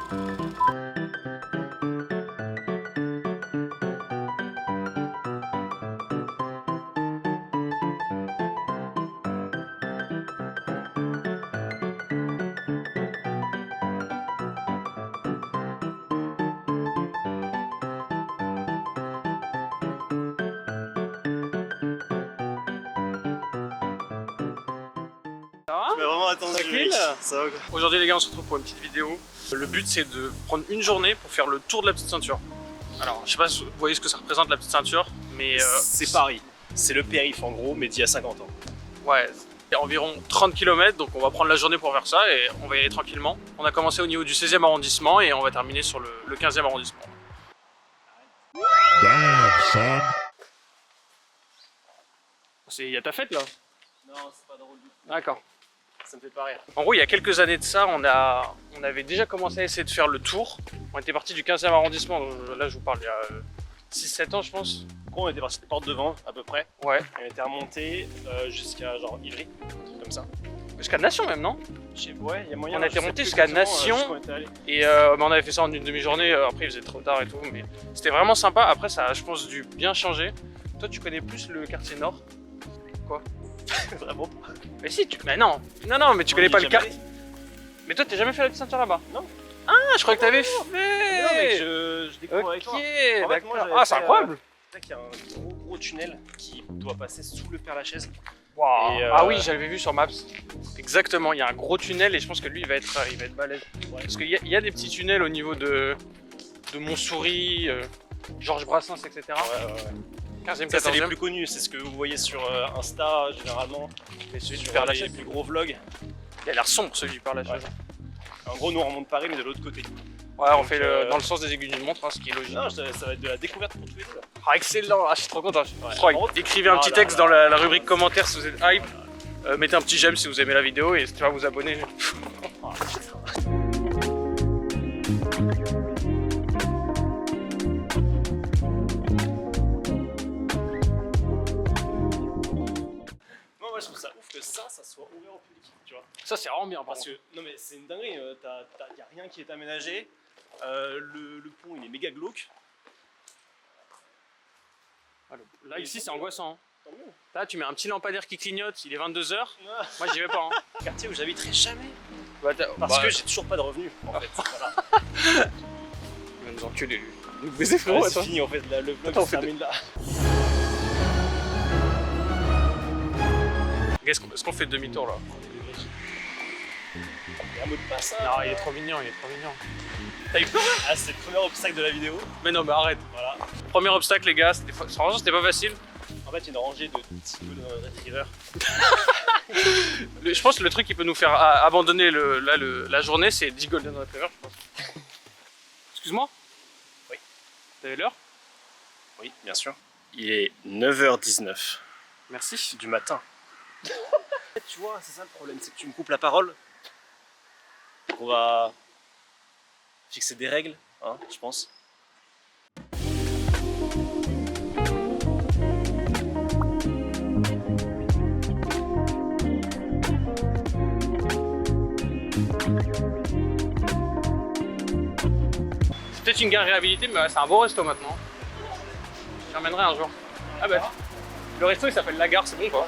Tu m'as vraiment attendu. Tranquille. Ça va. Aujourd'hui les gars, on se retrouve pour une petite vidéo. Le but c'est de prendre une journée pour faire le tour de la petite ceinture. Alors je sais pas si vous voyez ce que ça représente la petite ceinture, mais c'est Paris. C'est le périph' en gros, mais d'il y a 50 ans. ouais, c'est environ 30 km, donc on va prendre la journée pour faire ça et on va y aller tranquillement. On a commencé au niveau du 16e arrondissement et on va terminer sur le 15e arrondissement. Damn, son. Il y a ta fête là? Non, c'est pas drôle du tout. D'accord. Ça me fait pas rire. En gros, il y a quelques années de ça, on avait déjà commencé à essayer de faire le tour. On était parti du 15e arrondissement, donc là je vous parle il y a 6-7 ans je pense. En gros, on était parti des portes de vent à peu près. Ouais. On était remonté jusqu'à genre Ivry, un truc comme ça. Jusqu'à Nation même, non? Ouais, il y a moyen. On a été monté jusqu'à Nation. Et mais on avait fait ça en une demi-journée, après il faisait trop tard et tout, mais c'était vraiment sympa. Après ça a, je pense, dû bien changer. Toi tu connais plus le quartier nord? Quoi? Vraiment pas. Mais si, mais non, mais tu connais pas le quartier. allé. Mais toi t'as jamais fait la petite ceinture là-bas? Non. Ah, je croyais que t'avais fait. Non, mec, je découvre avec toi. Ok, En fait, moi, d'accord. j'avais Ah, c'est fait, incroyable. Tu sais qu'il y a un gros tunnel qui doit passer sous le Père-Lachaise. Wow. Et, Ah oui, j'avais vu sur Maps. Exactement, il y a un gros tunnel et je pense que lui il va être balèze. Ouais. Parce qu'il y a des petits tunnels au niveau de Montsouris, Georges Brassens, etc. Ouais. 15e, Ça, c'est les 14e. plus connus, c'est ce que vous voyez sur Insta généralement. Et celui du Sur Père-Lachaise, les plus gros vlogs. il a l'air sombre celui du Père-Lachaise. Ouais. En gros, nous on remonte Paris, mais de l'autre côté. Ouais, on Donc, fait dans le sens des aiguilles d'une montre, hein, ce qui est logique. Non, ça va être de la découverte pour tous les deux. Là. Ah, excellent, je suis trop content. Ouais. Trop hype. Par contre, Écrivez un petit là, texte là, dans la rubrique commentaires si vous êtes hype. Mettez un petit j'aime si vous aimez la vidéo et tu vas vous abonner. Ah, moi je trouve ça ouf que ça soit ouvert au public, tu vois. Ça c'est vraiment bien Parce que, non mais c'est une dinguerie, y a rien qui est aménagé. Le pont il est méga glauque. Là ici c'est angoissant. Hein. Tant mieux. Là tu mets un petit lampadaire qui clignote, il est 22h. Ah, Moi j'y vais pas. Hein. quartier où j'habiterai jamais. Parce Parce que j'ai toujours pas de revenus en fait. Voilà. Il va nous enculer lui. Nous baiser frérot, Ouais, attends. c'est fini en fait, là, le vlog Attends, on se fait termine là. Est-ce qu'on fait demi-tour là? Il y a un mot de passe. Non, il est trop mignon, T'as eu peur là? Ah, c'est le premier obstacle de la vidéo. Mais non, mais arrête. Voilà. Premier obstacle les gars, franchement c'était pas facile. En fait, une rangée de petits golden retrievers. Je pense que le truc qui peut nous faire abandonner la journée, c'est 10 Golden Retrievers, je pense. Excuse-moi? Oui. T'avais l'heure? Oui, bien sûr. Il est 9h19 Merci. du matin. Tu vois, c'est ça le problème, c'est que tu me coupes la parole. Donc on va fixer des règles, hein, je pense. C'est peut-être une gare réhabilitée, mais ouais, c'est un beau resto maintenant. J'y emmènerai un jour. Ah bah, le resto il s'appelle La Gare, c'est bon quoi.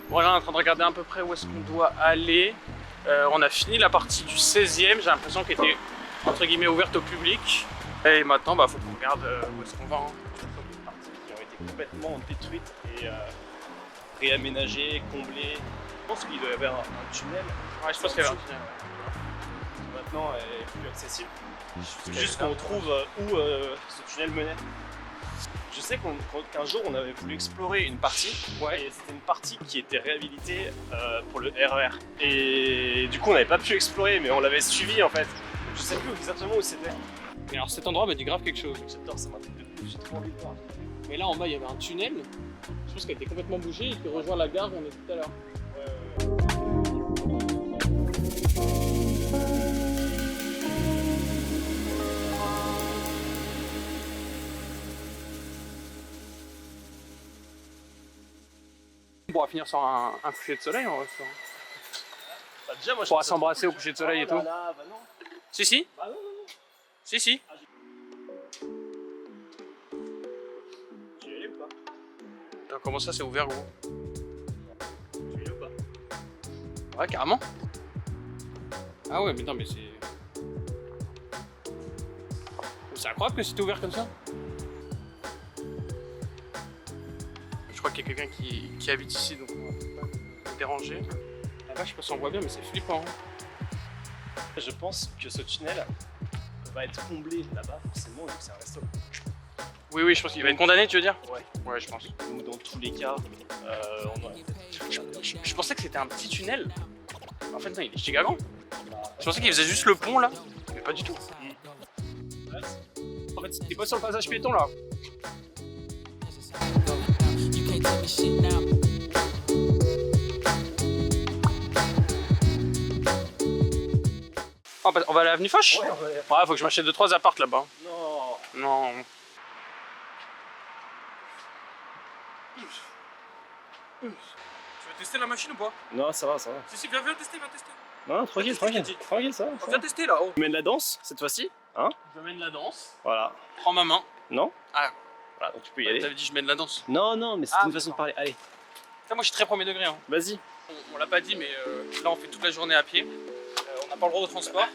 Bon là on est en train de regarder à peu près où est-ce qu'on doit aller. On a fini la partie du 16e, j'ai l'impression qu'elle était entre guillemets ouverte au public. Et maintenant bah faut qu'on regarde où est-ce qu'on va. Hein. Des parties qui ont été complètement détruites et réaménagées, comblées. Je pense qu'il doit y avoir un tunnel. Ouais, je pense qu'il y avait un tunnel. Maintenant elle est plus accessible. Juste qu'on trouve où ce tunnel menait. Je sais qu'un jour on avait voulu explorer une partie, et c'était une partie qui était réhabilitée pour le RER. Et du coup on n'avait pas pu explorer, mais on l'avait suivi en fait. Je sais plus exactement où c'était. Mais alors cet endroit m'a dit grave quelque chose. J'adore, ça m'intrigue de ouf, j'ai trop envie de voir. Mais là en bas il y avait un tunnel, je pense qu'elle était complètement bougée et qui rejoint la gare où on était tout à l'heure. On pourra finir sur un coucher de soleil en reste. Bah, déjà, moi, On pourra s'embrasser au coucher de soleil et tout. Bah non. Si. Ah non, non, non. Si. Tu y allais ou pas? Attends, comment ça, c'est ouvert gros? Tu y allais ou pas? Ouais, carrément. Ah ouais, mais non, mais c'est... C'est incroyable que c'était ouvert comme ça. Je crois qu'il y a quelqu'un qui habite ici, donc on va pas le déranger. Là-bas, je sais pas si on voit bien, mais c'est flippant. Je pense que ce tunnel va être comblé là-bas, forcément, vu que c'est un resto. Oui, je pense qu'il va être condamné, tu veux dire? Ouais. Ouais, je pense. Ou dans tous les cas, on aurait Je pensais que c'était un petit tunnel. En fait, non, il est giga grand. Je pensais qu'il faisait juste le pont là. Mais pas du tout. En fait, t'es pas sur le passage piéton là. On va aller à l'avenue Foch? Ouais, Ouais, faut que je m'achète 2-3 apparts là-bas. Non. Non. Tu veux tester la machine ou pas? Non, ça va, ça va. Si, viens tester, Non, tranquille, ça va. Viens tester là-haut. Tu mènes la danse, cette fois-ci, hein? Je mène la danse. Voilà. Prends ma main. Non? Ah. Voilà, donc tu peux y aller. T'avais dit je mène la danse. Non, mais c'est une façon de parler. Allez, Moi je suis très premier degré. Hein. vas-y. On l'a pas dit, mais là on fait toute la journée à pied. On n'a pas le droit au transport.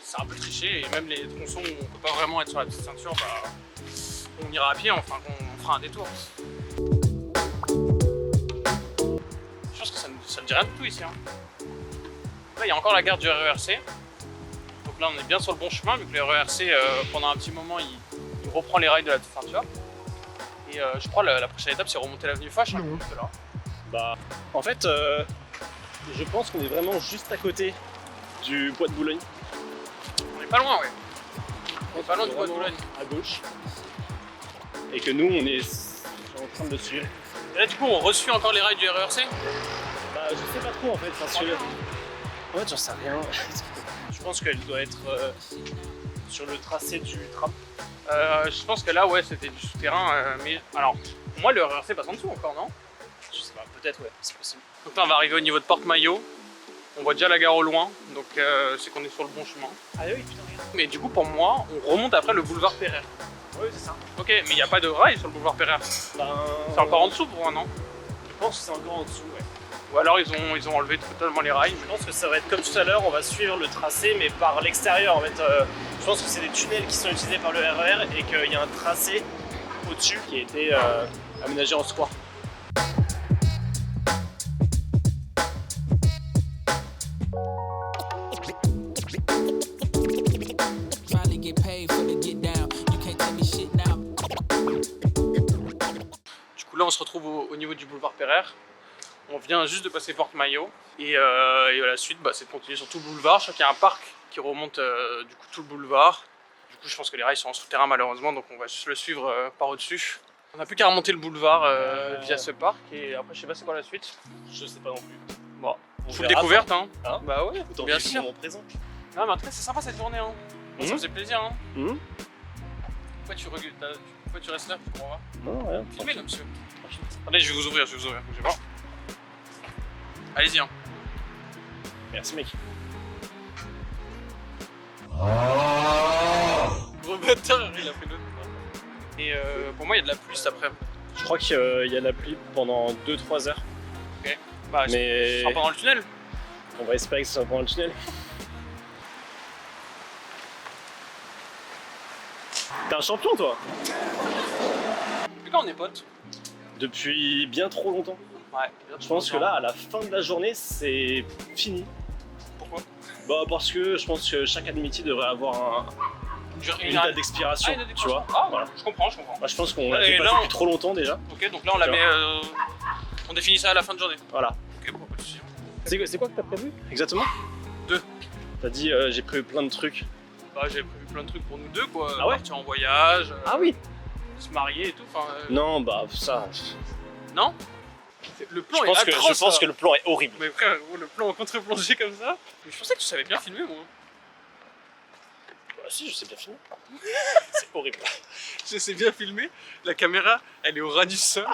C'est un peu triché et même les tronçons où on peut pas vraiment être sur la petite ceinture, bah, on ira à pied, enfin on fera un détour. Je pense que ça ne dit rien du tout ici. Hein. Là il y a encore la gare du RERC. Donc là on est bien sur le bon chemin vu que le RERC pendant un petit moment il reprend les rails de la petite ceinture. Et je crois la prochaine étape c'est remonter l'avenue Foch. Hein, là. Bah, en fait, je pense qu'on est vraiment juste à côté du bois de Boulogne. On est pas loin, ouais. On est pas loin du bois de Boulogne. À gauche. Et que nous, on est en train de le suivre. Et là, du coup, on reçut encore les rails du RERC. Bah, je sais pas trop en fait. Parce que... En fait, j'en sais rien. Je pense qu'elle doit être sur le tracé du tram. Je pense que là, ouais, c'était du souterrain. Mais alors, moi, le RERC passe en dessous encore, non? Je sais pas, peut-être, ouais, c'est possible. Donc là, on va arriver au niveau de Porte-Maillot. On voit déjà la gare au loin, donc c'est qu'on est sur le bon chemin. Ah oui, putain, regarde. Mais du coup, pour moi, on remonte après le boulevard Pereire. Oui, c'est ça. Ok, mais il n'y a pas de rail sur le boulevard Pereire. Ben... C'est encore en dessous pour moi, non? Je pense que c'est encore en dessous, ouais. Ou alors ils ont enlevé totalement les rails. Je pense que ça va être comme tout à l'heure, on va suivre le tracé, mais par l'extérieur. En fait, je pense que c'est des tunnels qui sont utilisés par le RER et qu'il y a un tracé au-dessus qui a été aménagé en square. Du coup là on se retrouve au niveau du boulevard Pereire. On vient juste de passer Porte-Maillot et à la suite bah, c'est de continuer sur tout le boulevard. Je crois qu'il y a un parc qui remonte du coup tout le boulevard. Du coup je pense que les rails sont en souterrain malheureusement donc on va juste le suivre par au-dessus. On n'a plus qu'à remonter le boulevard via ce parc et après je sais pas c'est quoi la suite. Je sais pas non plus. Bon, On full verra découverte ça. hein. Bah ouais, Autant bien vivre sûr. le moment présent. Non mais en tout cas c'est sympa cette journée hein. Ça faisait plaisir hein. Pourquoi tu restes là? Je comprends pas. Non, rien. Filmez là monsieur. Attendez je vais vous ouvrir, bougez pas. Allez-y hein. Merci mec. Gros bâtard, il a pris l'autre. Et pour moi il y a de la pluie cet après. Je crois qu'il y a de la pluie pendant 2-3 heures. Ok. Bah Mais ce sera pendant le tunnel. on va espérer que ce soit pendant le tunnel. T'es un champion toi. Depuis quand on est potes? Depuis bien trop longtemps. Ouais. Je pense que là, à la fin de la journée, c'est fini. Pourquoi? Bah parce que je pense que chaque amitié devrait avoir une date d'expiration, Ah, une date tu vois. Ah, Voilà. je comprends. Bah, je pense qu'on l'a Et dépassé là, depuis trop longtemps déjà. Ok, donc là on la Tu met. On définit ça à la fin de journée. Voilà. Ok, bon, pas de soucis. C'est quoi que t'as prévu exactement? 2. T'as dit j'ai prévu plein de trucs. Bah j'avais prévu plein de trucs pour nous deux quoi. Ah ouais? Partir en voyage, Ah oui. se marier et tout. Enfin, Non bah ça. non. Le plan Je pense, est atroce. je pense que le plan est horrible. Mais frère, le plan en contre-plongée comme ça. Mais je pensais que tu savais bien filmer moi. Bah si, je sais bien filmer. C'est horrible. Je sais bien filmer. La caméra, elle est au ras du sol.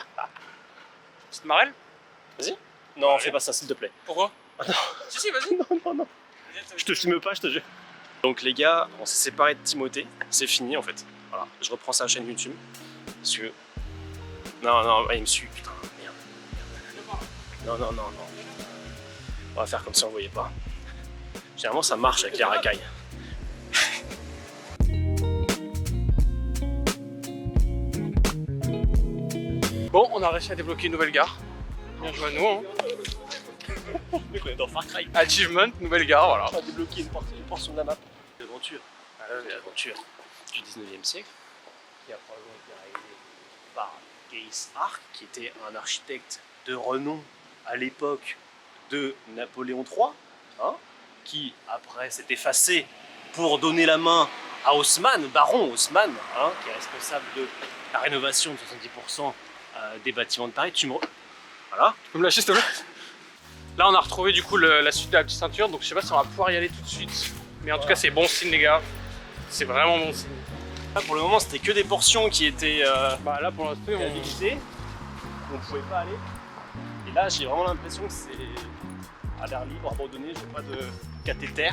Petite marelle? Vas-y. Non, fais pas ça s'il te plaît. Pourquoi? Ah non. Si, vas-y. Non. Je te filme pas, je te jure. Donc les gars, on s'est séparés de Timothée, c'est fini en fait. Voilà, je reprends sa chaîne YouTube. Parce que... Non, il me suit, putain, merde. Non. On va faire comme si on voyait pas. Généralement ça marche avec les racailles. Bon, on a réussi à débloquer une nouvelle gare. Bien joué à nous, hein. On est dans Far Cry. Achievement, nouvelle gare, voilà. On va débloquer une portion de la map. L'aventure. L'aventure du 19e siècle, qui a probablement été réalisée par Geiss Arc, qui était un architecte de renom à l'époque de Napoléon III, hein, qui après s'est effacé pour donner la main à Haussmann, baron Haussmann, hein, qui est responsable de la rénovation de 70% des bâtiments de Paris. Voilà. Tu peux me lâcher s'il te plaît? Là on a retrouvé du coup la suite de la petite ceinture, donc je sais pas si on va pouvoir y aller tout de suite. Mais en tout cas c'est bon signe les gars. C'est vraiment bon signe. Là pour le moment c'était que des portions qui étaient là pour l'instant habilitées, on pouvait pas aller. Et là j'ai vraiment l'impression que c'est à l'air libre, abandonné, j'ai pas de cathéter.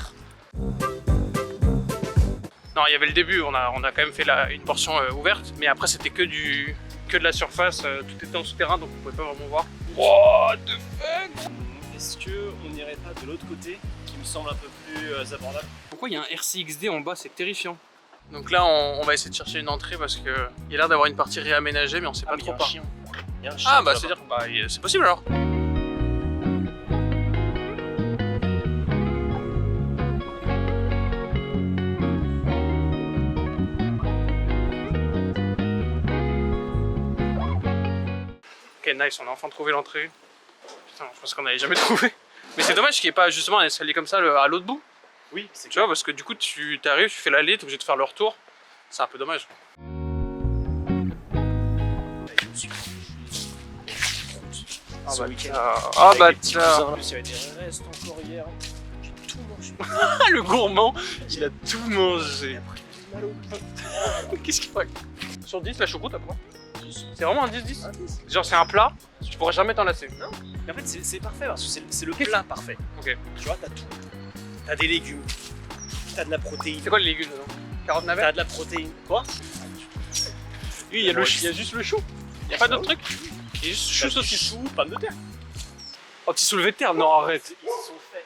Non, il y avait le début, on a quand même fait une portion ouverte, mais après c'était que de la surface, tout était en souterrain donc on pouvait pas vraiment voir. What the fuck? Est-ce qu'on n'irait pas de l'autre côté qui me semble un peu plus abordable? Pourquoi il y a un RCXD en bas? C'est terrifiant. Donc là on va essayer de chercher une entrée parce qu'il y a l'air d'avoir une partie réaménagée mais on sait pas trop par. Il y a un chien. Ah bah c'est à dire c'est possible alors. Ok nice, on a enfin trouvé l'entrée. Putain, je pense qu'on n'allait jamais trouvé. Mais c'est dommage qu'il n'y ait pas justement un escalier comme ça à l'autre bout. Oui, c'est tu vois, parce que du coup tu arrives, tu fais l'allée, tu es obligé de faire le retour. C'est un peu dommage. Ah bah tiens. Ah bah tiens. En plus il y avait des restes encore hier. J'ai tout mangé. Le gourmand, il a tout mangé. Qu'est-ce qu'il fait? Sur 10 la choucroute après? C'est vraiment un 10-10? Genre c'est un plat, tu pourrais jamais t'en lasser. Non. En fait c'est parfait parce que c'est le plat parfait. Ok. Tu vois, t'as tout. T'as des légumes, t'as de la protéine. C'est quoi les légumes dedans? Carottes navettes? T'as de la protéine. Quoi? Oui, il y a juste le chou. Il y a pas d'autre truc? Il y a juste chou saucisse. Chou, pommes de terre. Oh, petit soulevé de terre? Non, arrête. Ils se sont fait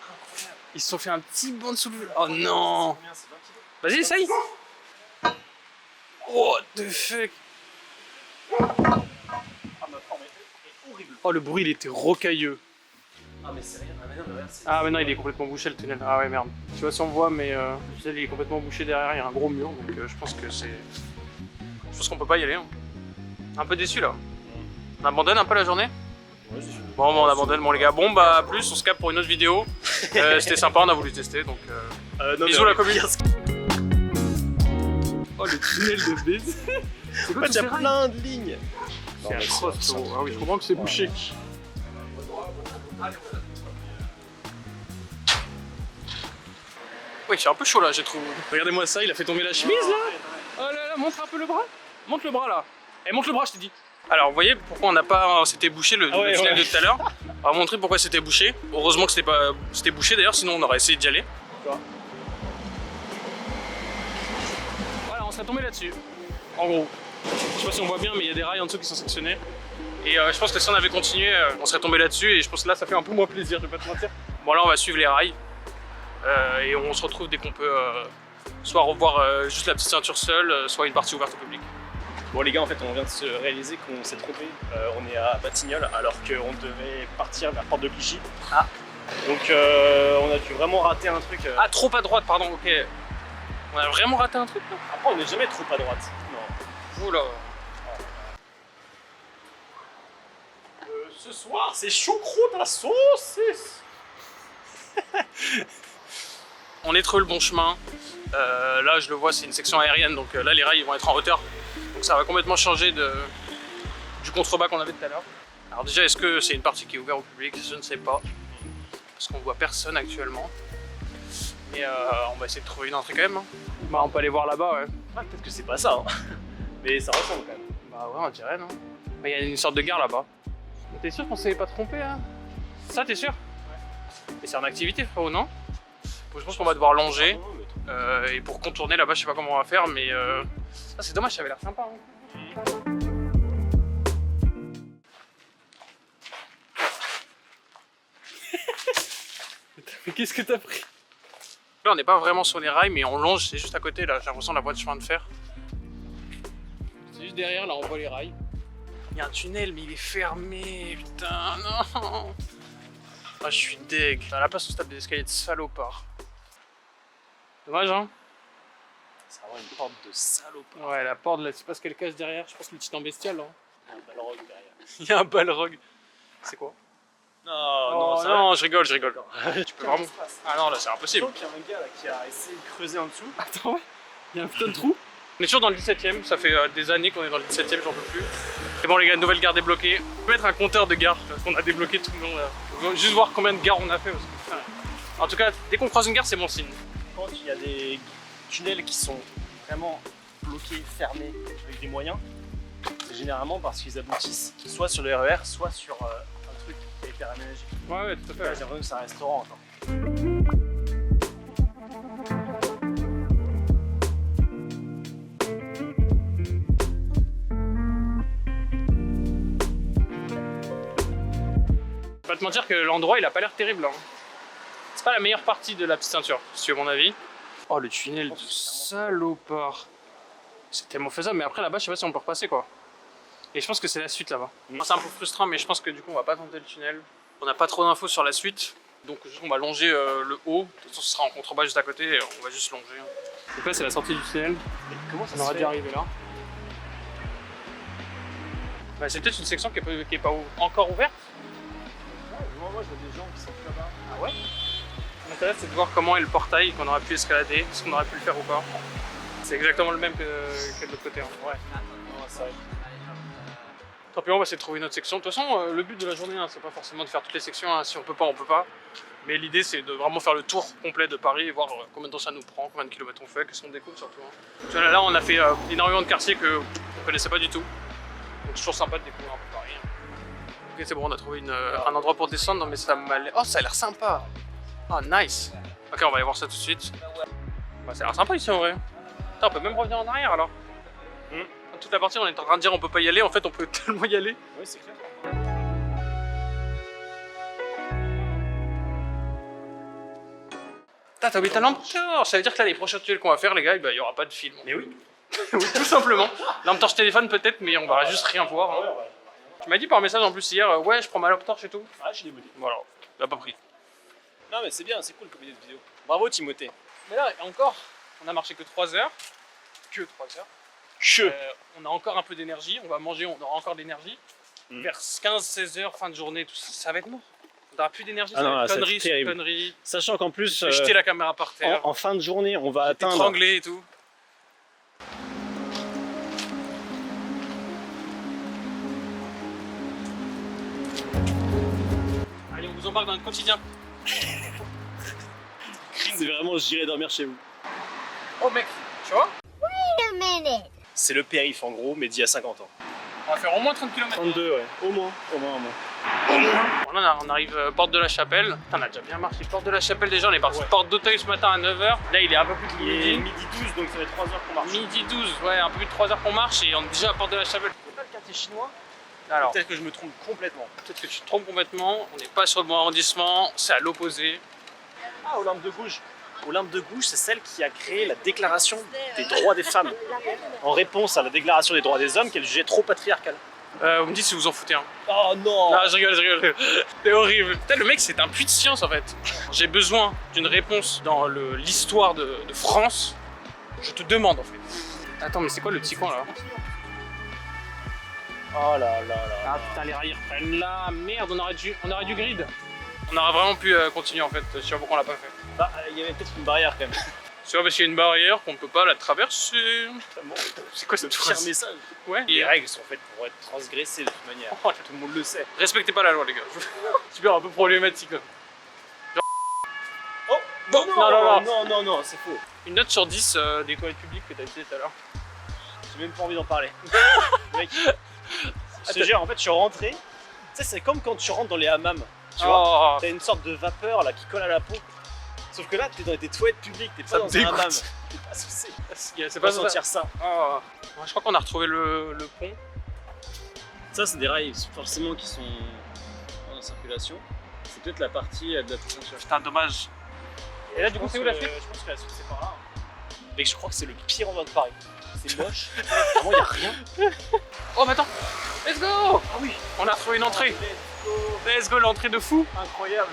incroyable. Ils se sont fait un petit bon de soulevé. Oh non. Vas-y, essaye. What the fuck? Ah, ma forme est horrible. Oh, le bruit il était rocailleux. Ah, mais c'est rien. Ah, mais non, mais regarde, Ah, mais non, il est complètement bouché le tunnel. Ah, ouais, merde. Tu vois si on voit, mais le tunnel il est complètement bouché derrière. Il y a un gros mur donc je pense que c'est. Je pense qu'on peut pas y aller. Hein. Un peu déçu là. On abandonne un peu la journée? Ouais, bon, on abandonne, bon les gars. Bon, bah, à plus, on se capte pour une autre vidéo. C'était sympa, on a voulu tester donc. Bisous la commune. Oh, le tunnel de baiser. En fait, il y a plein de lignes. C'est atroce, gros. Ah oui, je comprends que c'est bouché. Oui, c'est un peu chaud là, j'ai trouvé. Regardez-moi ça, il a fait tomber la chemise là. Oh là là, montre un peu le bras. Montre le bras là. Eh, montre le bras, je t'ai dit. Alors, vous voyez pourquoi on n'a pas. C'était bouché le tunnel de tout à l'heure. On va montrer pourquoi c'était bouché. Heureusement que c'était bouché d'ailleurs, sinon on aurait essayé d'y aller. Voilà, on serait tombé là-dessus. En gros. Je sais pas si on voit bien, mais il y a des rails en dessous qui sont sectionnés. Et je pense que si on avait continué, on serait tombé là-dessus. Et je pense que là, ça fait un peu moins plaisir, je vais pas te mentir. Bon, là, on va suivre les rails. Et on se retrouve dès qu'on peut soit revoir juste la petite ceinture seule, soit une partie ouverte au public. Bon les gars, en fait on vient de se réaliser qu'on s'est trompé. On est à Batignolles alors qu'on devait partir vers Porte de Clichy. Ah. Donc on a dû vraiment rater un truc. Ah, trop à droite, pardon, ok. On a vraiment raté un truc là? Après on n'est jamais trop à droite. Non. Oula. Ce soir c'est choucroute à la saucisse. On est trouvé le bon chemin. Là je le vois, c'est une section aérienne, donc là les rails vont être en hauteur. Donc ça va complètement changer du contrebas qu'on avait tout à l'heure. Alors déjà, est-ce que c'est une partie qui est ouverte au public? Je ne sais pas. Parce qu'on voit personne actuellement. Mais on va essayer de trouver une entrée quand même. Hein. Bah on peut aller voir là-bas, ouais. Ah, peut-être que c'est pas ça, hein. Mais ça ressemble quand même. Bah ouais, on dirait, non? Bah, il y a une sorte de gare là-bas. T'es sûr qu'on s'est pas trompé, hein? Ça, t'es sûr? Ouais. Et c'est en activité, frérot, non? Je pense qu'on va devoir longer. Et pour contourner là-bas, je sais pas comment on va faire, mais ah, c'est dommage, ça avait l'air sympa. Hein. Mais qu'est-ce que t'as pris? Là, on n'est pas vraiment sur les rails, mais on longe, c'est juste à côté là. J'ai l'impression de la voie de chemin de fer. C'est juste derrière, là, on voit les rails. Il y a un tunnel, mais il est fermé. Putain, non. Ah, je suis deg. À la place, on se tape des escaliers de salopard. Dommage, hein? C'est vraiment une porte de salopard. Ouais, la porte, là, je sais pas ce qu'elle cache derrière. Je pense que le titan bestial, hein. Il y a un balrog derrière. Il y a un balrog. C'est quoi? Non, Oh, ça non, je rigole. Tu peux vraiment. Espace. Ah non, là, c'est Je impossible. sens qu'il y a un gars là, qui a essayé de creuser en dessous. Attends, ouais. Il y a un putain de trou. On est toujours dans le 17ème. Ça fait des années qu'on est dans le 17ème, j'en peux plus. C'est bon, les gars, nouvelle gare débloquée. On peut mettre un compteur de gares parce qu'on a débloqué tout le long là. On va juste voir combien de gares on a fait. Parce que, putain. En tout cas, dès qu'on croise une gare, c'est bon signe. Quand il y a des tunnels qui sont vraiment bloqués, fermés, avec des moyens, c'est généralement parce qu'ils aboutissent soit sur le RER, soit sur un truc qui a été aménagé. Ouais, tout à Là, j'ai l'impression que c'est un restaurant encore. Je vais pas te mentir que l'endroit il a pas l'air terrible. Hein. C'est pas la meilleure partie de la petite ceinture, si tu veux mon avis. Oh, le tunnel de salopard. C'est tellement faisable, mais après là-bas, je sais pas si on peut repasser quoi. Et je pense que c'est la suite là-bas. C'est un peu frustrant, mais je pense que du coup, on va pas tenter le tunnel. On n'a pas trop d'infos sur la suite. Donc on va longer le haut. De toute façon, ce sera en contrebas juste à côté. Et on va juste longer. Donc là, c'est la sortie du tunnel. Mais comment ça On se aurait fait dû arriver là. Bah, c'est peut-être une section qui est pas encore ouverte. Moi, je vois des gens qui sont là-bas. Ah ouais? L'intérêt, c'est de voir comment est le portail qu'on aurait pu escalader, est-ce qu'on aurait pu le faire ou pas. C'est exactement le même que de l'autre côté. Hein. Ouais. Non, c'est vrai. Tant pis, on va essayer de trouver une autre section. De toute façon, le but de la journée, hein, c'est pas forcément de faire toutes les sections. Hein. Si on peut pas, on peut pas. Mais l'idée, c'est de vraiment faire le tour complet de Paris et voir combien de temps ça nous prend, combien de kilomètres on fait, qu'est-ce qu'on découvre surtout. Hein. Tu vois, là, on a fait énormément de quartiers qu'on ne connaissait pas du tout. Donc, c'est toujours sympa de découvrir un peu Paris. Hein. Ok, c'est bon, on a trouvé un endroit pour descendre, mais ça m'a l'air. Oh, ça a l'air sympa! Oh, nice! Ok, on va aller voir ça tout de suite. Bah, ça a l'air sympa ici en vrai. Putain, on peut même revenir en arrière alors. Toute la partie, on est en train de dire on peut pas y aller, en fait, on peut tellement y aller. Oui, c'est clair. T'as oublié ta lampe torche. Ça veut dire que là, les prochains tunnels qu'on va faire, les gars, bah, il y aura pas de film. Mais oui. Oui, tout simplement. Lampe torche téléphone peut-être, mais on va juste rien voir. Hein. Tu m'as dit par message en plus hier, ouais, je prends ma lampe torche et tout. Ah, je l'ai voulu. Voilà, il a pas pris. Non, mais c'est bien, c'est cool comme idée de vidéo. Bravo, Timothée. Mais là, encore, on a marché que 3 heures. Que 3 heures. On a encore un peu d'énergie, on va manger, on aura encore de l'énergie. Vers 15-16 heures, fin de journée, tout ça, ça va être mort. On n'aura plus d'énergie, Ah non, ça va être c'est terrible. connerie. Sachant qu'en plus, Je vais jeter la caméra par terre, en fin de journée, on va atteindre. étrangler et tout. Allez, on vous embarque dans le quotidien. C'est vraiment, j'irai dormir chez vous. Oh mec, tu vois? C'est le périph' en gros, mais d'il y a 50 ans. On va faire au moins 30 km. 32, ouais. Au moins. Voilà, on arrive porte de la Chapelle. Putain, on a déjà bien marché. Porte de la Chapelle déjà, on est parti porte d'Auteuil ce matin à 9h. Là, il est un peu plus de Il est midi. midi 12, donc ça fait 3 heures qu'on marche. Midi 12, ouais, un peu plus de 3 heures qu'on marche et on est déjà à porte de la Chapelle. C'est pas le quartier chinois? Alors, Peut-être que je me trompe complètement. peut-être que tu te trompes complètement. On n'est pas sur le bon arrondissement, c'est à l'opposé. Ah, Olympe de Gouges. Olympe de Gouges, c'est celle qui a créé la déclaration des droits des femmes. En réponse à la déclaration des droits des hommes qu'elle jugeait trop patriarcale. Vous me dites si vous en foutez. Hein. Oh non! Non, je rigole. C'est horrible. Putain, le mec, c'est un puits de science en fait. J'ai besoin d'une réponse dans l'histoire de France. Je te demande en fait. Attends, mais c'est quoi le petit coin là? Oh là là là. Ah putain, les rails reprennent là. Merde, on aurait dû grid. On aurait vraiment pu continuer en fait. Je sais pas pourquoi on l'a pas fait. Bah, il y avait peut-être une barrière quand même. C'est vrai parce qu'il y a une barrière qu'on peut pas la traverser. Bon, C'est quoi cette pire phrase? message. Ouais. Les règles sont faites pour être transgressées de toute manière. Oh, Tout le monde le sait. respectez pas la loi les gars. Super un peu problématique. Là. Oh! Bon, Non, c'est faux. Une note sur 10 des toilettes publiques que t'as utilisé tout à l'heure. J'ai même pas envie d'en parler. Mec, je te jure, en fait, je suis rentré. Tu sais, c'est comme quand tu rentres dans les hammams. Tu vois, Oh, t'as une sorte de vapeur là qui colle à la peau. Sauf que là, t'es dans des toilettes publiques, t'es Ça pas me dans un dégoûte. hammam. T'es pas censé C'est pas ça. sentir ça. Ah, ouais, je crois qu'on a retrouvé le pont. Ça, c'est des rails forcément qui sont en circulation. C'est peut-être la partie de la ceinture. Putain, dommage. Et là, du coup, c'est où la suite? Je pense que la suite, c'est par là. Mec, je crois que c'est le pire endroit de Paris. C'est moche. Vraiment, il n'y a rien. Oh, mais attends. Let's go. Ah oui, on a retrouvé une entrée. Let's go, l'entrée de fou. Incroyable.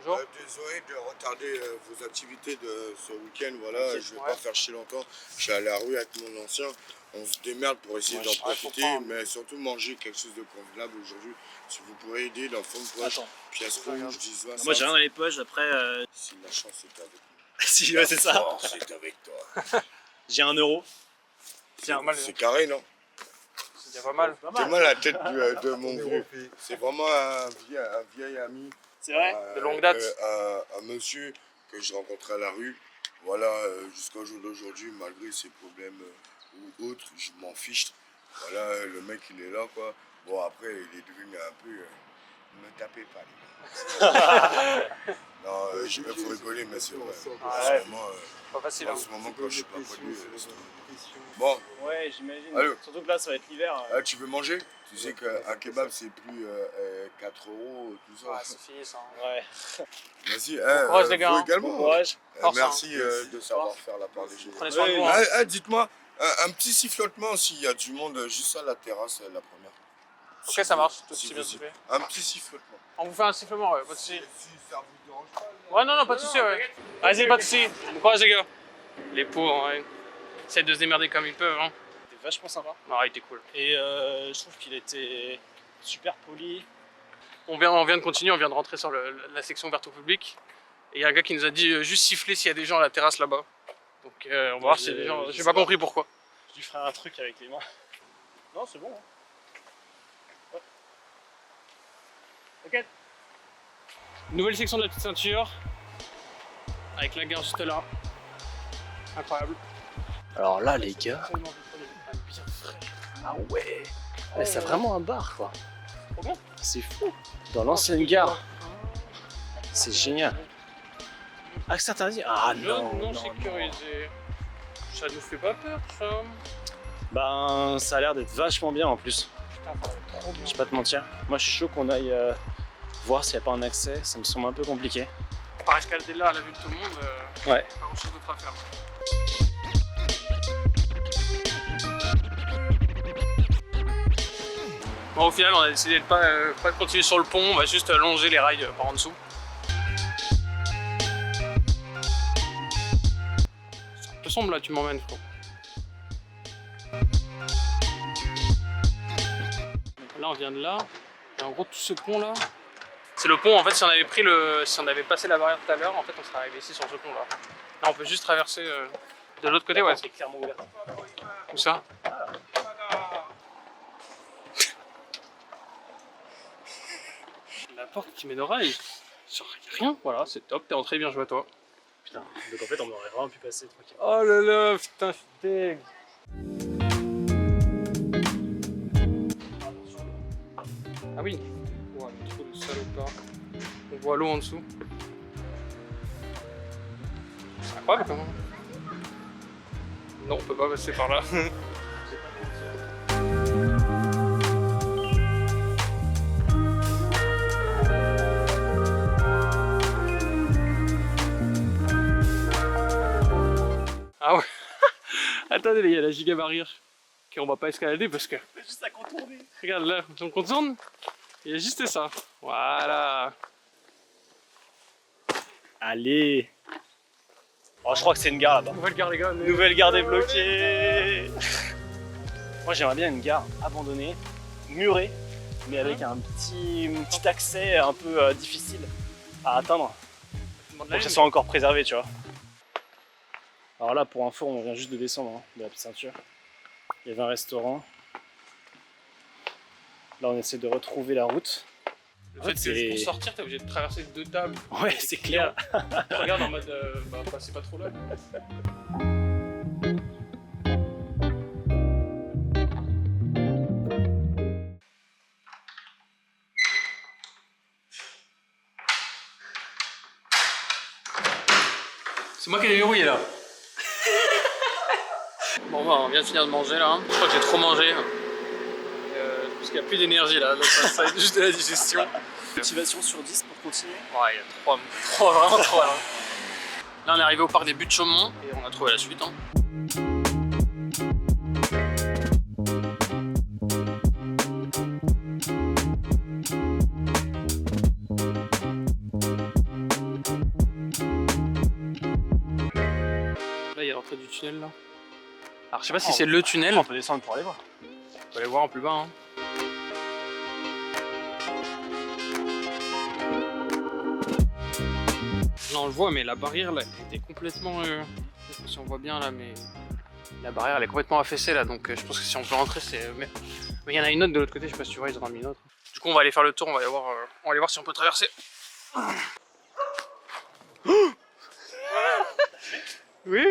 Désolé de retarder vos activités de ce week-end, voilà, Ok, je vais ouais. pas faire chier longtemps. Je suis à la rue avec mon ancien, on se démerde pour essayer Ouais, d'en je profiter, comprends. mais surtout manger quelque chose de convenable aujourd'hui. Si vous pourrez aider dans le fond de poche, Attends. pièce rouge, 10 20, Moi, j'ai rien dans les poches. Après, si la chance est avec nous. si, ouais, c'est ça. La force est avec toi. J'ai 1 euro. Tiens, mal. C'est carré, non? C'est déjà pas mal. C'est moi la tête de mon vieux. C'est vraiment un vieil ami. C'est vrai. De longue date. Un monsieur que je rencontrais à la rue. Voilà, jusqu'au jour d'aujourd'hui, malgré ses problèmes ou autres, je m'en fiche. Voilà, le mec il est là quoi. Bon après il est devenu un peu... ne me tapez pas les gars. Non, il faut rigoler mais c'est vrai. En Ouais. ce moment, Pas facile. Hein. en ce moment quand je suis pas connu, bon, Ouais, j'imagine. Allô. Surtout que là, ça va être l'hiver. ah, tu veux manger? Tu sais qu'un kebab c'est plus 4 euros, tout ça. Ouais, c'est fini ça. Ouais. Merci, courage, les gars, vous hein. également. Bon courage. Force, Merci hein. de savoir faire la part des choses. Prenez soin de Ouais, vous. Hein. Dites-moi, un petit sifflotement s'il y a du monde juste à la terrasse, la première. Ok, ça marche. Tout Si bien vous- fait. Un petit sifflotement. On vous fait un sifflement, ouais, pas de soucis. Si ça vous dérange pas. Ouais, non, pas de soucis, ouais. Vas-y, pas de soucis. Bon courage, les gars. Les pauvres, ouais. Essayent de se démerder comme ils peuvent, hein. C'était vachement sympa. Non, il était cool. Et je trouve qu'il était super poli. On vient de continuer, on vient de rentrer sur la section ouverte au public. Et il y a un gars qui nous a dit juste siffler s'il y a des gens à la terrasse là-bas. Donc on va voir s'il y a des gens. je J'ai sais pas pas. compris pourquoi. Je lui ferai un truc avec les mains. Non, c'est bon. Hein. Ouais. Ok. Nouvelle section de la petite ceinture. Avec la gare juste là. Incroyable. Alors là, les gars. Tellement de bien frais. Ah ouais. C'est vraiment un bar, quoi. Trop bien. C'est fou. Dans l'ancienne gare. C'est génial. Accès interdit. Ah non. Non sécurisé. Ça nous fait pas peur, ça. Ben, ça a l'air d'être vachement bien en plus. Putain, ça va être trop bien. Je vais pas te mentir. Moi, je suis chaud qu'on aille voir s'il n'y a pas un accès. Ça me semble un peu compliqué. Par escalader là à la vue de tout le monde, Ouais. pas grand chose d'autre à faire. Bon, au final, on a décidé de pas continuer sur le pont, on va juste longer les rails par en dessous. C'est un peu sombre là, tu m'emmènes, frérot. Là, on vient de là, et en gros, tout ce pont là, c'est le pont. En fait, si on avait passé la barrière tout à l'heure, en fait, on serait arrivé ici sur ce pont là. Là, on peut juste traverser de l'autre côté, ouais. C'est clairement ouvert. Où ça? La porte qui mène au rail. Sur rien, voilà, c'est top, t'es entré, bien joué à toi. Putain. Donc en fait, on aurait vraiment pu passer tranquille. Oh là là, putain, je suis deg. Ah oui, ouais, trop de salopard. On voit l'eau en dessous. C'est incroyable quand même. Non, on peut pas passer par là. Ah ouais. Attendez, il y a la giga barrière qu'on va pas escalader parce que Juste à contourner. regarde là, on contourne. Il y a juste ça. Voilà. Allez. Oh, je crois que c'est une gare là-bas. Nouvelle gare les gars. Nouvelle gare débloquée. Moi, j'aimerais bien une gare abandonnée, murée, mais avec un petit accès un peu difficile à atteindre pour que ça soit encore préservé, tu vois. Alors là, pour info, on vient juste de descendre de la petite ceinture. Il y avait un restaurant. Là, on essaie de retrouver la route. Le fait que pour sortir, t'es obligé de traverser 2 tables. Ouais, c'est clair. Regarde en mode bah passez pas trop là. C'est moi qui ai déverrouillé là. Bon bah on vient de finir de manger là. Je crois que j'ai trop mangé. Parce qu'il n'y a plus d'énergie là, donc ça va être juste de la digestion. Motivation sur 10 pour continuer. Ouais, il y a 3, vraiment 3 là. Là on est arrivé au parc des Buttes Chaumont et on a trouvé la suite. Hein. Là il y a l'entrée du tunnel là. Alors je sais pas si c'est le tunnel. On peut descendre pour aller voir. On peut aller voir en plus bas. Hein. Là on le voit mais la barrière là elle était complètement... je sais pas si on voit bien là mais... La barrière elle est complètement affaissée là donc je pense que si on peut rentrer c'est... Mais il y en a une autre de l'autre côté, je sais pas si tu vois, ils en ont mis une autre. Du coup on va aller faire le tour, on va aller voir si on peut traverser. Oui.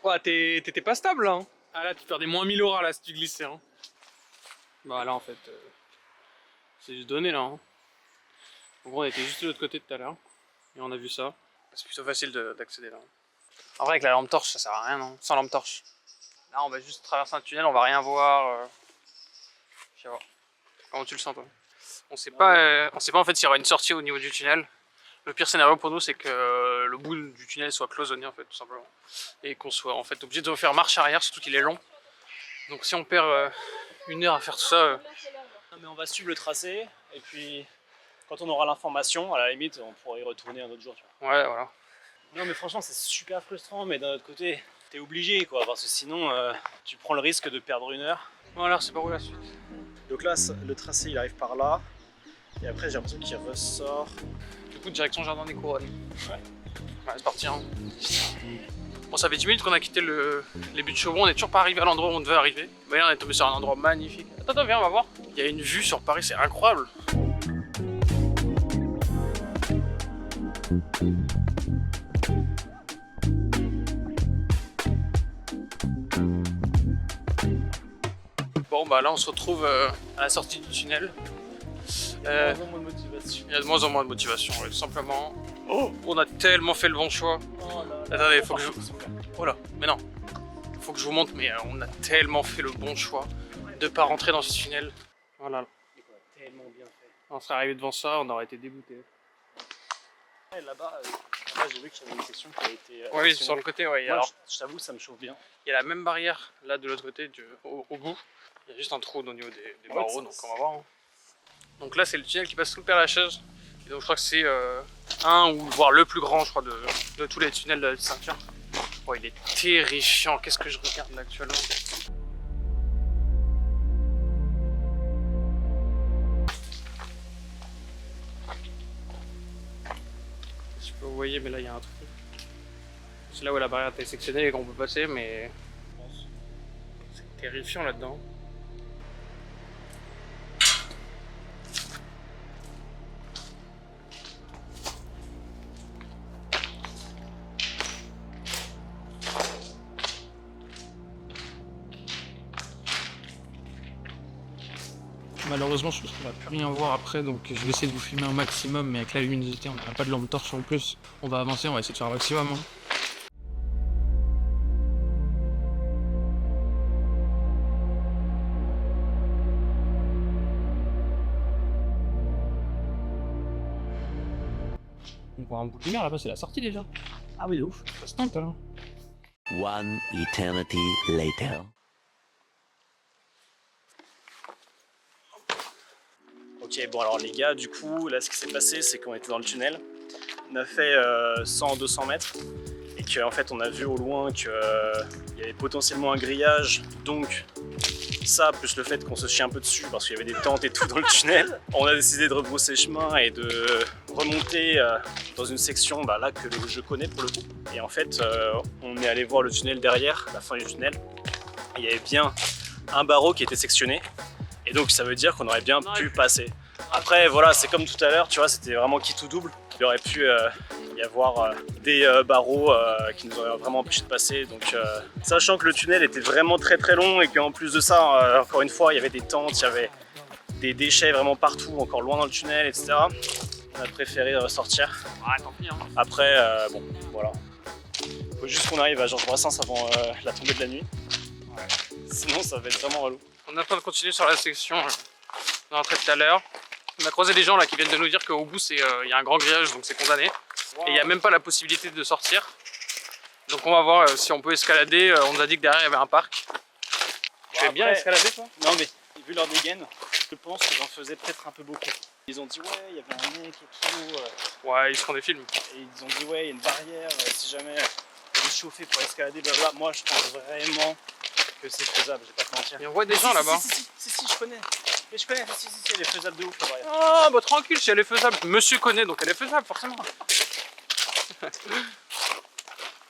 Ouais, t'étais pas stable là. Hein. Ah là tu perdais moins 1000 € là si tu glissais. Hein. Bah là en fait, c'est juste donné là. Hein. En gros on était juste de l'autre côté tout à l'heure. Et on a vu ça. C'est plutôt facile d'accéder là. En vrai avec la lampe torche ça sert à rien non. Sans lampe torche. Là on va juste traverser un tunnel, on va rien voir. Je sais pas. Comment tu le sens toi? On sait pas en fait s'il y aura une sortie au niveau du tunnel. Le pire scénario pour nous c'est que le bout du tunnel soit cloisonné en fait tout simplement. Et qu'on soit en fait obligé de faire marche arrière, surtout qu'il est long. Donc si on perd 1 heure à faire tout ça... Non, mais on va suivre le tracé et puis quand on aura l'information, à la limite on pourra y retourner un autre jour. Tu vois. Ouais voilà. Non mais franchement c'est super frustrant mais d'un autre côté t'es obligé quoi parce que sinon tu prends le risque de perdre 1 heure. Bon alors c'est par où la suite? Donc là le tracé il arrive par là et après j'ai l'impression qu'il ressort. Du coup direction Jardin des Couronnes. Ouais. Ouais c'est parti hein. Bon ça fait 10 minutes qu'on a quitté les Buttes Chaumont, on n'est toujours pas arrivé à l'endroit où on devait arriver. Mais là on est tombé sur un endroit magnifique. Attends viens on va voir. Il y a une vue sur Paris, c'est incroyable. Bon bah là on se retrouve à la sortie du tunnel. Il y a de moins en moins de motivation. Il y a de moins en moins de motivation, ouais, tout simplement. Oh, on a tellement fait le bon choix. Oh là là. Attendez, faut que je... Oh là, mais non. Faut que je vous montre, mais on a tellement fait le bon choix de pas rentrer dans ce tunnel. Voilà. Tellement bien fait. On serait arrivé devant ça, on aurait été dégoûté. Là-bas, j'ai vu qu'il y avait une section qui a été... oui, sur le côté, ouais. Moi, alors, je t'avoue, ça me chauffe bien. il y a la même barrière, là, de l'autre côté, au bout. Il y a juste un trou au niveau des barreaux, donc on va voir. Hein. Donc là, c'est le tunnel qui passe sous le Père-Lachaise. Et donc je crois que c'est un ou voire le plus grand, je crois, de tous les tunnels de la ceinture. Oh, il est terrifiant. Qu'est-ce que je regarde là actuellement? Je sais pas où vous voyez, mais là il y a un truc. C'est là où la barrière a été sectionnée et qu'on peut passer, mais c'est terrifiant là-dedans. Malheureusement, je pense qu'on va plus rien voir après, donc je vais essayer de vous filmer un maximum, mais avec la luminosité, on n'a pas de lampe torche en plus. On va avancer, on va essayer de faire un maximum. Hein. On voit un bout de lumière là-bas, c'est la sortie déjà. Ah oui, de ouf, ça se tente hein. One eternity later. Ok, bon alors les gars, du coup, là ce qui s'est passé, c'est qu'on était dans le tunnel. On a fait 100-200 mètres et qu'en fait on a vu au loin qu'il y avait potentiellement un grillage. Donc ça, plus le fait qu'on se chie un peu dessus parce qu'il y avait des tentes et tout dans le tunnel, on a décidé de rebrousser chemin et de remonter dans une section là que je connais pour le coup. Et en fait, on est allé voir le tunnel derrière, la fin du tunnel. Il y avait bien un barreau qui était sectionné. Et donc ça veut dire qu'on aurait bien pu passer. Après voilà, c'est comme tout à l'heure, tu vois, c'était vraiment qui tout double. Il aurait pu y avoir des barreaux qui nous auraient vraiment empêché de passer. Donc sachant que le tunnel était vraiment très long et qu'en plus de ça, encore une fois, il y avait des tentes, il y avait des déchets vraiment partout, encore loin dans le tunnel, etc. On a préféré sortir. Ouais, tant pis hein. Après, bon, voilà. Faut juste qu'on arrive à Georges Brassens avant la tombée de la nuit. Ouais. Sinon ça va être vraiment relou. On est en train de continuer sur la section on est rentré tout à l'heure. On a croisé des gens là qui viennent de nous dire qu'au bout il y a un grand grillage donc c'est condamné. Wow. Et il n'y a même pas la possibilité de sortir. Donc on va voir si on peut escalader. On nous a dit que derrière il y avait un parc. Tu fais bien escalader toi? Non mais vu leur dégaine, je pense que j'en faisais peut-être un peu beaucoup. Ils ont dit ouais il y avait un mec et tout. Ouais ils se font des films. Et ils ont dit ouais il y a une barrière, si jamais on est chauffé pour escalader, blablabla. Moi je pense vraiment que c'est faisable, je vais pas te mentir. Et on voit des gens là-bas. Si, je connais. Mais je connais, si, elle est faisable de ouf la barrière. Ah bah tranquille, si elle est faisable. Monsieur connaît donc elle est faisable forcément.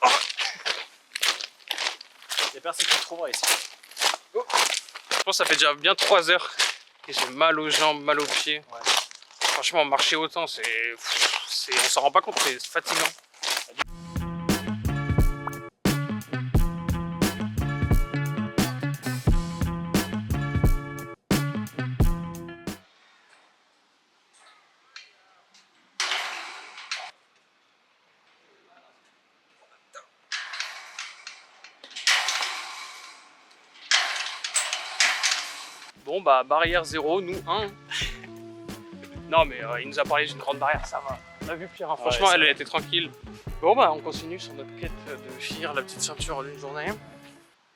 Oh. Il y a personne qui le trouvera ici. Oh. Je pense que ça fait déjà bien 3 heures et j'ai mal aux jambes, mal aux pieds. Ouais. Franchement, marcher autant, on s'en rend pas compte, c'est fatigant. Bon bah barrière 0, nous 1. Non mais il nous a parlé d'une grande barrière, ça va. On a vu pire, hein. Franchement ouais, elle a été tranquille. Bon bah on continue sur notre quête de finir la petite ceinture d'une journée.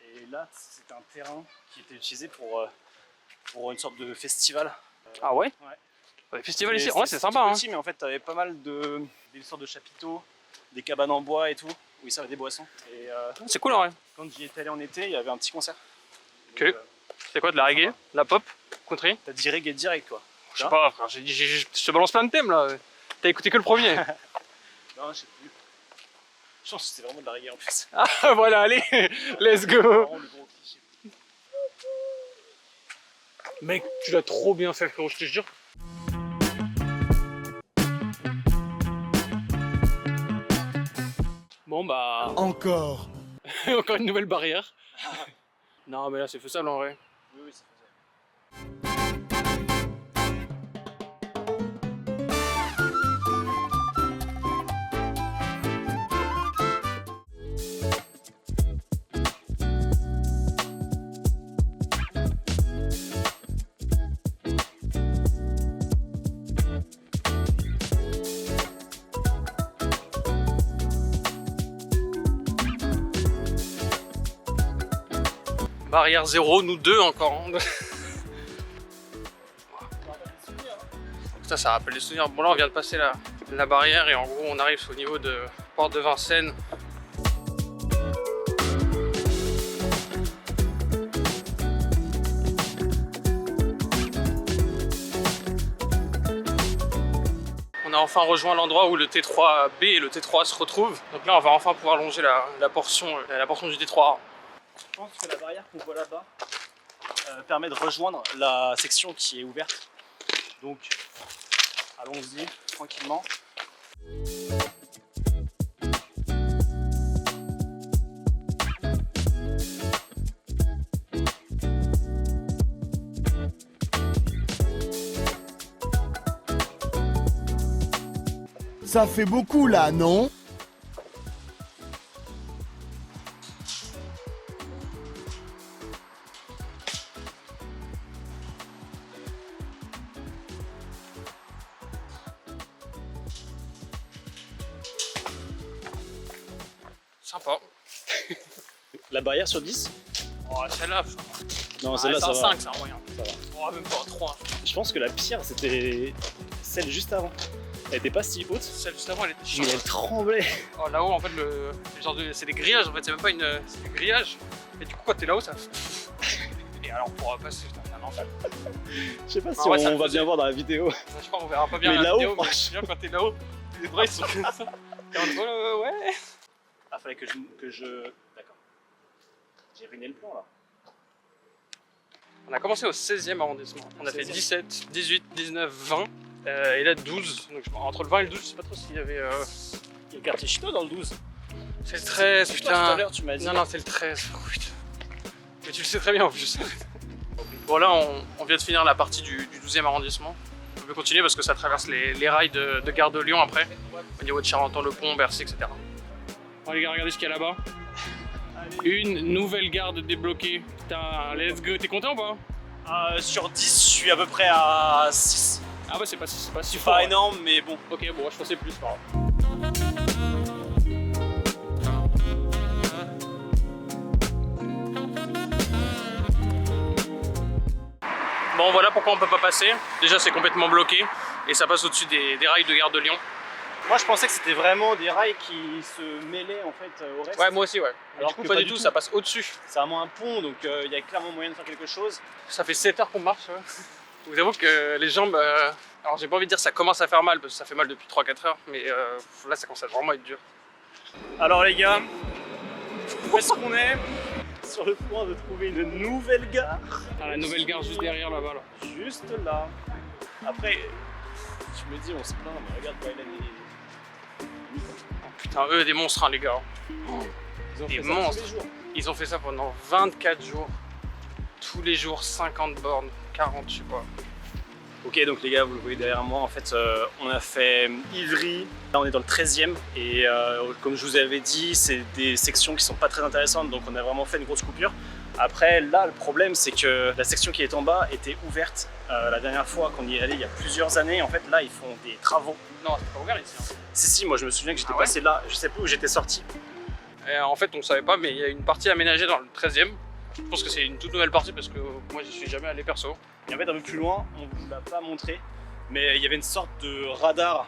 Et là c'était un terrain qui était utilisé pour une sorte de festival. Ah ouais? Ouais. Les festivals ici, ouais c'est sympa petit, hein. Mais en fait t'avais pas mal des sortes de chapiteaux, des cabanes en bois et tout, où ils servaient des boissons. C'est cool en vrai. Quand j'y étais allé en été, il y avait un petit concert. Ok. C'est quoi, de la reggae? De la pop? Country? T'as dit reggae direct quoi. Je sais pas frère, je te balance plein de thèmes là. T'as écouté que le premier? Non, je sais plus. Je pense que c'était vraiment de la reggae en plus. Ah voilà, allez, let's go. Vraiment le gros cliché. Mec, tu l'as trop bien fait frérot, je te jure. Bon bah... Encore Encore une nouvelle barrière. Non mais là c'est faisable en vrai. Oui, c'est faisable. Barrière 0, nous 2 encore. Hein. Ça rappelle des souvenirs. Bon là on vient de passer la barrière et en gros on arrive au niveau de Porte de Vincennes. On a enfin rejoint l'endroit où le T3B et le T3 se retrouvent. Donc là on va enfin pouvoir longer la portion du T3A. Je pense que la barrière qu'on voit là-bas permet de rejoindre la section qui est ouverte. Donc, allons-y tranquillement. Ça fait beaucoup là, non? Sympa. La barrière sur 10? Oh, celle-là, non, celle-là, c'est ça un va. 5, c'est un moyen. Ça va. Oh, même pas un 3. Je pense que la pire, c'était celle juste avant. Elle était pas si haute. Celle juste avant, elle était Mais chiante. elle tremblait. Oh, là-haut, en fait, c'est des grillages, en fait, c'est même pas c'est des grillages. Et du coup, quand t'es là-haut, ça... Et alors, pour passer, putain, c'est un enfer. Je sais pas si ouais, on va bien voir dans la vidéo. Je crois qu'on verra pas bien Mais la là-haut, vidéo, mais bien quand t'es là-haut, les bras, ils sont comme ça. T'es en train ouais. Ah, fallait que je... D'accord. J'ai ruiné le plan, là. On a commencé au 16e arrondissement. On a fait 17, 18, 19, 20. Et là 12. Donc, entre le 20 et le 12, je sais pas trop s'il y avait... Il y a le quartier Chito dans le 12. C'est le 13, Tout putain. à l'heure, tu m'as dit. Non, c'est le 13. Oh, putain. Mais tu le sais très bien en plus. Bon, là, on vient de finir la partie du 12e arrondissement. On peut continuer parce que ça traverse les rails de Gare de Lyon après, au niveau de Charenton-le-Pont, Bercy, etc. Bon les gars, regardez ce qu'il y a là-bas. Une nouvelle gare débloquée. Putain, let's go. T'es content ou pas? Sur 10, je suis à peu près à 6. Ah ouais, c'est pas si fort. Pas Ouais. énorme, mais bon. Ok, bon, je pensais plus, par contre. Bon, voilà pourquoi on peut pas passer. Déjà, c'est complètement bloqué et ça passe au-dessus des rails de Gare de Lyon. Moi, je pensais que c'était vraiment des rails qui se mêlaient en fait au reste. Ouais, moi aussi, ouais. Alors du coup, que pas du tout, ça passe au-dessus. C'est vraiment un pont, donc il y a clairement moyen de faire quelque chose. Ça fait 7 heures qu'on marche. Ouais. Je vous avoue que les jambes. Alors, j'ai pas envie de dire que ça commence à faire mal parce que ça fait mal depuis 3-4 heures, mais là, ça commence à vraiment être dur. Alors, les gars, où est-ce qu'on est? Sur le point de trouver une nouvelle gare. Ah, la nouvelle gare juste derrière là-bas. Là. Juste là. Après, je me dis, on se plaint, mais regarde, Wayland est. Putain, eux, des monstres, hein, les gars. Ils ont Des fait ça tous monstres. les jours. Ils ont fait ça pendant 24 jours. Tous les jours, 50 bornes, 40, je sais pas. Ok, donc les gars, vous le voyez derrière moi, en fait, on a fait Ivry. Là, on est dans le 13e. Et comme je vous avais dit, c'est des sections qui sont pas très intéressantes, donc on a vraiment fait une grosse coupure. Après, là, le problème, c'est que la section qui est en bas était ouverte la dernière fois qu'on y est allé il y a plusieurs années. En fait, là, ils font des travaux. Non, c'est pas ouvert ici. Hein. Si, moi, je me souviens que j'étais Ah ouais passé là. Je sais plus où j'étais sorti. Et en fait, on savait pas, mais il y a une partie aménagée dans le 13e. Je pense que c'est une toute nouvelle partie parce que moi, j'y suis jamais allé perso. Et en fait, un peu plus loin, on ne vous l'a pas montré, mais il y avait une sorte de radar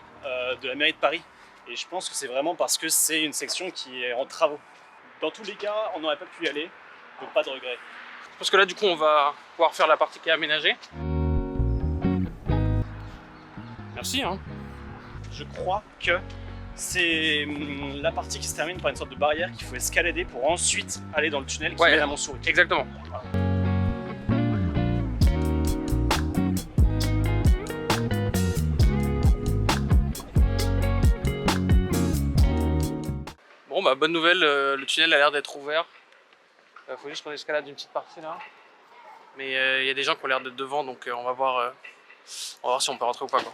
de la mairie de Paris. Et je pense que c'est vraiment parce que c'est une section qui est en travaux. Dans tous les cas, on n'aurait pas pu y aller, donc pas de regret. Parce que là, du coup, on va pouvoir faire la partie qui est aménagée. Merci, hein. Je crois que c'est la partie qui se termine par une sorte de barrière qu'il faut escalader pour ensuite aller dans le tunnel qui Ouais. mène à Montsouris. Exactement. Bon, bah, bonne nouvelle, le tunnel a l'air d'être ouvert. Faut juste qu'on escalade une petite partie là. Mais il y a des gens qui ont l'air d'être devant, donc on va voir si on peut rentrer ou pas. Quoi.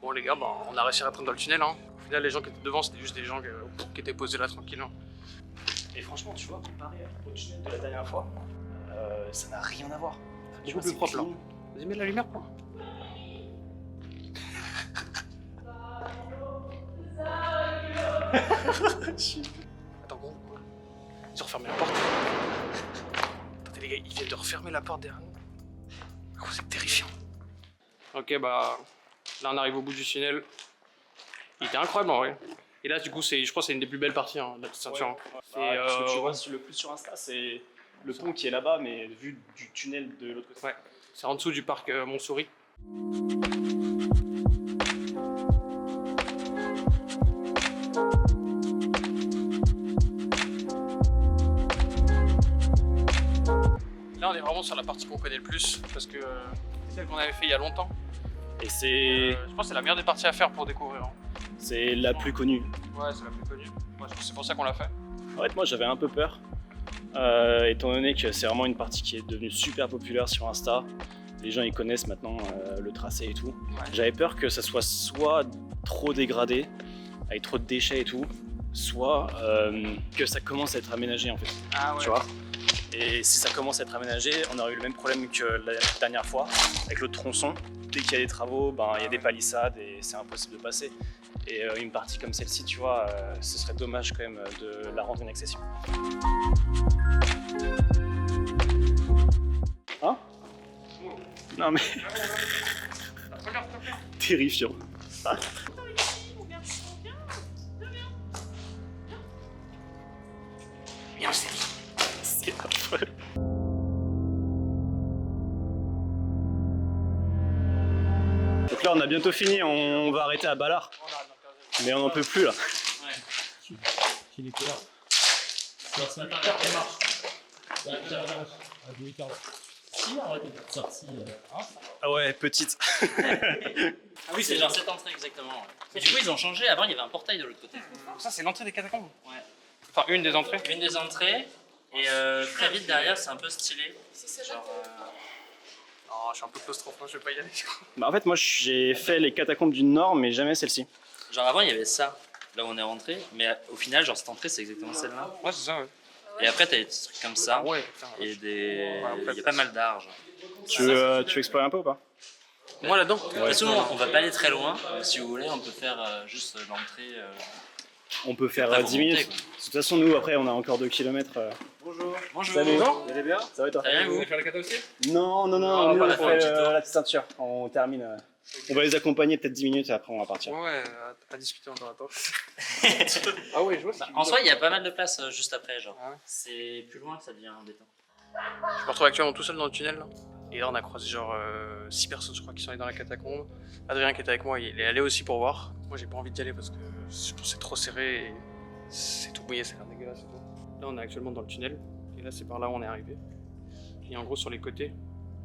Bon les gars, bah, on a réussi à rentrer dans le tunnel. Hein. Au final, les gens qui étaient devant, c'était juste des gens qui étaient posés là tranquilles. Hein. Et franchement, tu vois, comparé au tunnel de la dernière fois, ça n'a rien à voir. Tu Beaucoup vois, plus propre là. clean. Vas-y, mets de la lumière quoi. Attends, bon. Ils ont refermé la porte. Attendez les gars, ils viennent de refermer la porte derrière nous. Oh, c'est terrifiant. Ok, bah là on arrive au bout du tunnel. Il était incroyable en vrai. Et là du coup, je crois que c'est une des plus belles parties hein, de la petite ceinture. Hein. Ouais, ce que tu vois le plus sur Insta, c'est le pont qui est là-bas, mais vu du tunnel de l'autre côté. Ouais, c'est en dessous du parc Montsouris. Là, on est vraiment sur la partie qu'on connaît le plus parce que c'est celle qu'on avait fait il y a longtemps. Et c'est Je pense que c'est la meilleure des parties à faire pour découvrir. Hein. c'est la plus connue. Ouais, c'est la plus connue. Ouais, c'est pour ça qu'on l'a fait. En fait, moi j'avais un peu peur, étant donné que c'est vraiment une partie qui est devenue super populaire sur Insta. Les gens ils connaissent maintenant le tracé et tout. Ouais. J'avais peur que ça soit soit trop dégradé, avec trop de déchets et tout, soit que ça commence à être aménagé en fait. Ah ouais. Tu vois. Et si ça commence à être aménagé, on aurait eu le même problème que la dernière fois avec le tronçon. Dès qu'il y a des travaux, ben, il y a des palissades et c'est impossible de passer. Et une partie comme celle-ci, tu vois, ce serait dommage quand même de la rendre inaccessible. Hein? Non mais... Terrifiant. Viens, c'est C'est affreux. Donc là on a bientôt fini, on va arrêter à Ballard. Mais on n'en peut plus là. Il est clair. Alors, c'est un quart qui marche. À 2 quarts. Si, arrête de faire sortie. Ah ouais, petite. Ah oui, c'est genre cette entrée exactement. Ouais. Mais du coup, ils ont changé. Avant, il y avait un portail de l'autre côté. Ça, c'est l'entrée des catacombes. Ouais. Enfin, une des entrées. Une des entrées. Et très vite derrière, c'est un peu stylé. Genre. Oh, je suis un peu claustrophobe, je vais pas y aller. Bah en fait moi j'ai fait les catacombes du Nord mais jamais celle-ci. Genre avant, il y avait ça. là où on est rentré, mais au final, genre cette entrée c'est exactement celle-là. Ouais, c'est ça, ouais. Et après, t'as des trucs comme ça, Ouais, putain. et il y a pas mal d'art. Genre. Tu veux explorer un peu ou pas? Moi là-dedans. De toute façon, on va pas aller très loin. Si vous voulez, on peut faire juste l'entrée. On peut faire Après, 10 vous minutes. montez, quoi. De toute façon, nous, après, on a encore 2 km. Bonjour. Salut. Bonjour. Vous allez bien? Ça va et toi? T'as rien, vous? faire la cata aussi? Non, Ah, nous, pas on la a fois, un fait petit tour. la petite ceinture. On termine. On va les accompagner peut-être 10 minutes et après, on va partir. Ouais, à discuter encore, attends. Ah ouais, je vois. En soi, il y a pas mal de place juste après, genre. Ah ouais. C'est plus loin que ça devient embêtant. Je me retrouve actuellement tout seul dans le tunnel là. Et là on a croisé genre 6 personnes je crois qui sont allées dans la catacombe. Adrien qui était avec moi il est allé aussi pour voir. Moi j'ai pas envie d'y aller parce que je trouve que c'est trop serré et c'est tout mouillé, ça a l'air dégueulasse et tout. Là on est actuellement dans le tunnel et là c'est par là où on est arrivé. Et en gros sur les côtés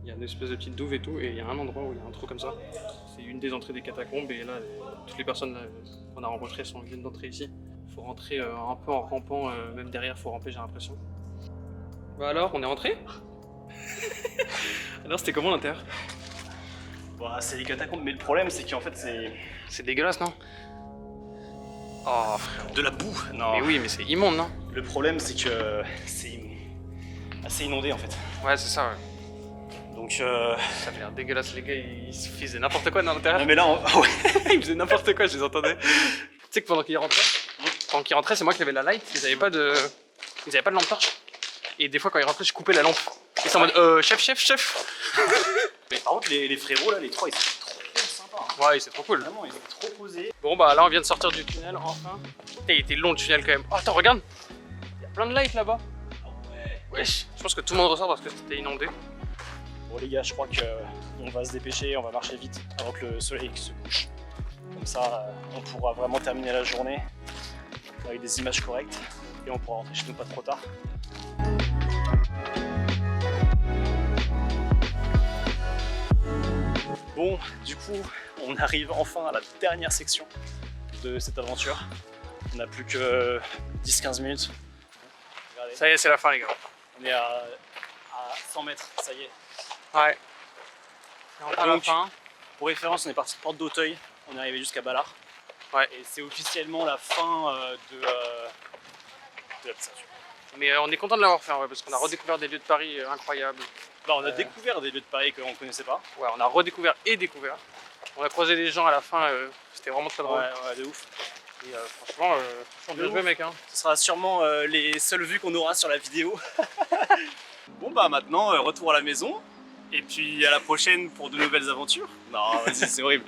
il y a une espèce de petite douve et tout et il y a un endroit où il y a un trou comme ça. C'est une des entrées des catacombes et là toutes les personnes qu'on a rencontrées viennent d'entrer ici. Faut rentrer un peu en rampant, même derrière faut ramper j'ai l'impression. Bah alors, on est rentré? Alors c'était comment l'intérieur? Bah, c'est les catacombes, mais le problème, c'est qu'en fait, c'est C'est dégueulasse, non? Oh frère. de la boue. Non. Mais oui, mais c'est immonde, non? Le problème, c'est que c'est assez inondé en fait. Ouais, c'est ça, ouais. Donc, Ça a l'air dégueulasse, les gars, ils se faisaient n'importe quoi dans l'intérieur. non, mais là, ouais. Ils faisaient n'importe quoi, je les entendais. Tu sais que pendant qu'ils rentraient, c'est moi qui avais la light, ils avaient pas de lampe torche. Et des fois, quand ils rentraient, je coupais la lampe. Et c'est en mode, chef. Mais par contre, les frérots, là, les trois, ils sont trop sympas. Hein. Ouais, c'est trop cool. Vraiment, ils sont trop posés. Bon, bah là, on vient de sortir du tunnel, enfin. Putain, il était long le tunnel quand même. Oh, attends, regarde. Il y a plein de lights là-bas. Wesh, je pense que tout le monde ressort parce que c'était inondé. Bon, les gars, je crois qu'on va se dépêcher, on va marcher vite avant que le soleil se couche. Comme ça, on pourra vraiment terminer la journée avec des images correctes et on pourra rentrer chez nous pas trop tard. Bon, du coup, on arrive enfin à la dernière section de cette aventure. On n'a plus que 10-15 minutes. Regardez, Ça y est, c'est la fin, les gars. on est à 100 mètres, ça y est. Ouais. Et on est à la Donc, fin. Pour référence, on est parti de Porte d'Auteuil, on est arrivé jusqu'à Ballard. Ouais. Et c'est officiellement la fin de la ceinture. Mais on est content de l'avoir fait, ouais, parce qu'on a redécouvert des lieux de Paris incroyables. Bah, on a découvert des lieux de Paris qu'on ne connaissait pas. Ouais, on a redécouvert et découvert. On a croisé des gens à la fin, c'était vraiment très drôle. Ouais, de ouf. Et franchement, bien joué, mec. Hein. Ce sera sûrement les seules vues qu'on aura sur la vidéo. Bon bah maintenant, retour à la maison. Et puis à la prochaine pour de nouvelles aventures. Non, vas-y, c'est horrible.